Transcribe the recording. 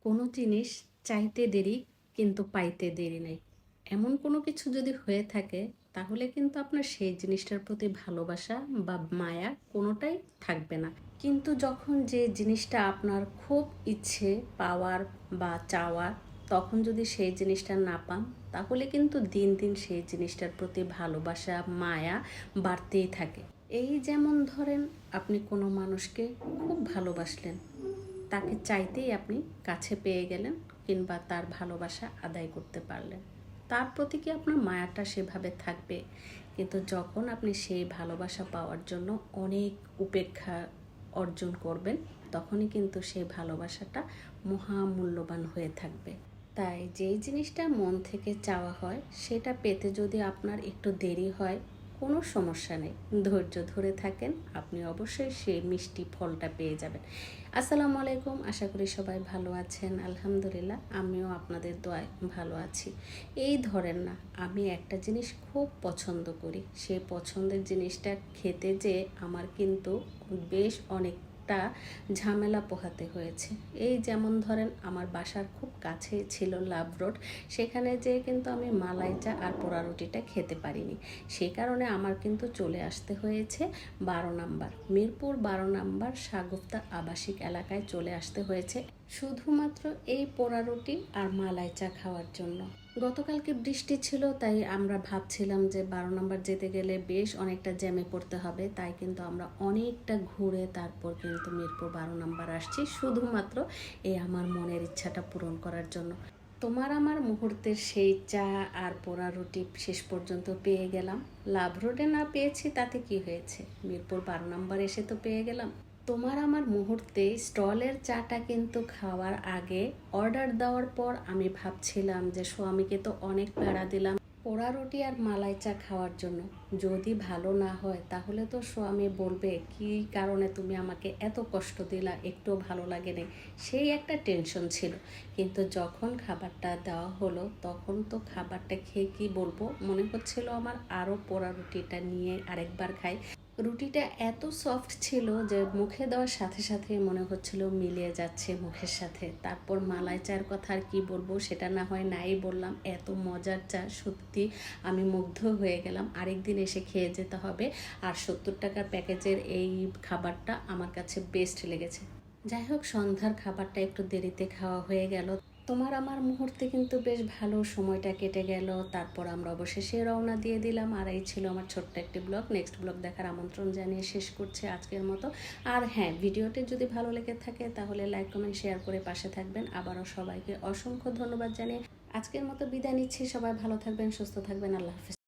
কোনো জিনিস চাইতে দেরি কিন্তু পাইতে দেরি নেই। এমন কোনো কিছু যদি হয়ে থাকে তাহলে কিন্তু আপনার সেই জিনিসটার প্রতি ভালোবাসা বা মায়া কোনোটাই থাকবে না। কিন্তু যখন যে জিনিসটা আপনার খুব ইচ্ছে পাওয়ার বা চাওয়ার, তখন যদি সেই জিনিসটা না পান তাহলে কিন্তু দিন দিন সেই জিনিসটার প্রতি ভালোবাসা মায়া বাড়তেই থাকে। এই যেমন ধরেন, আপনি কোনো মানুষকে খুব ভালোবাসলেন, তাকে চাইতেই আপনি কাছে পেয়ে গেলেন কিংবা তার ভালোবাসা আদায় করতে পারলেন, তার প্রতি কি আপনার মায়াটা সেভাবে থাকবে? কিন্তু যখন আপনি সেই ভালোবাসা পাওয়ার জন্য অনেক উপেক্ষা অর্জন করবেন, তখনই কিন্তু সেই ভালোবাসাটা মহামূল্যবান হয়ে থাকবে। তাই যেই জিনিসটা মন থেকে চাওয়া হয় সেটা পেতে যদি আপনার একটু দেরি হয়, কোনো সমস্যা নেই, ধৈর্য ধরে থাকেন, আপনি অবশ্যই সেই মিষ্টি ফলটা পেয়ে যাবেন। আসসালামু আলাইকুম, আশা করি সবাই ভালো আছেন। আলহামদুলিল্লাহ, আমিও আপনাদের দোয়ায় ভালো আছি। এই ধরেন না, আমি একটা জিনিস খুব পছন্দ করি, সেই পছন্দের জিনিসটা খেতে যেয়ে আমার কিন্তু বেশ অনেকটা ঝামেলা পোহাতে হয়েছে। এই যেমন ধরেন, আমার বাসার খুব কাছে ছিল লাভ রোড, সেখানে যেয়ে কিন্তু আমি মালাই চা আর পোড়া রুটিটা খেতে পারিনি। সেই কারণে আমার কিন্তু চলে আসতে হয়েছে 12 নম্বর মিরপুর, 12 নম্বর শাগুফতা আবাসিক এলাকায় চলে আসতে হয়েছে শুধুমাত্র এই পোড়া রুটি আর মালাই চা খাওয়ার জন্য। গতকালকে বৃষ্টি ছিল, তাই আমরা ভাবছিলাম যে 12 নম্বর যেতে গেলে বেশ অনেকটা জ্যামে পড়তে হবে, তাই কিন্তু আমরা অনেকটা ঘুরে তারপর কিন্তু মিরপুর 12 নম্বর আসছি শুধুমাত্র এই আমার মনের ইচ্ছাটা পূরণ করার জন্য। তোমার আমার মুহূর্তের সেই চা আর পোড়া রুটি শেষ পর্যন্ত পেয়ে গেলাম। লাভ রোডে না পেয়েছি তাতে কি হয়েছে, মিরপুর 12 নম্বর এসে তো পেয়ে গেলাম। তোমার আমার মুহূর্তে স্টলের চাটা কিন্তু খাওয়ার আগে, অর্ডার দেওয়ার পর আমি ভাবছিলাম যে স্বামীকে তো অনেক প্যারা দিলাম পোড়া রুটি আর মালাই চা খাওয়ার জন্য, যদি ভালো না হয় তাহলে তো স্বামী বলবে কি কারণে তুমি আমাকে এত কষ্ট দিলা, একটুও ভালো লাগে নাই। সেই একটা টেনশন ছিল। কিন্তু যখন খাবারটা দেওয়া হলো তখন তো খাবারটা খেয়ে কি বলবো, মনে হচ্ছিল আমার আরও পোড়া রুটিটা নিয়ে আরেকবার খাই। রুটিটা এত সফট ছিল যে মুখে দেওয়ার সাথে সাথে মনে হচ্ছিল মিলিয়ে যাচ্ছে মুখের সাথে। তারপর মালাই চার কথা আর কি বলবো, সেটা না হয় নাই বললাম, এত মজার চা, সত্যি আমি মুগ্ধ হয়ে গেলাম। আরেকদিন এসে খেয়ে যেতে হবে। আর 70 টাকার প্যাকেজের এই খাবারটা আমার কাছে বেস্ট লেগেছে। যাই হোক, সন্ধ্যার খাবারটা একটু দেরিতে খাওয়া হয়ে গেল। তোমার আমার মুহূর্তে কিন্তু বেশ ভালো সময়টা কেটে গেল। তারপর আমরা অবশেষে রওনা দিয়ে দিলাম। আর এই ছিল আমার ছোট্ট একটি ব্লগ। নেক্সট ব্লগ দেখার আমন্ত্রণ জানিয়ে শেষ করছি আজকের মতো। আর হ্যাঁ, ভিডিওটি যদি ভালো লেগে থাকে তাহলে লাইক কমেন্ট শেয়ার করে পাশে থাকবেন। আবারও সবাইকে অসংখ্য ধন্যবাদ জানিয়ে আজকের মতো বিদায় নিচ্ছি। সবাই ভালো থাকবেন, সুস্থ থাকবেন। আল্লাহ হাফেজ।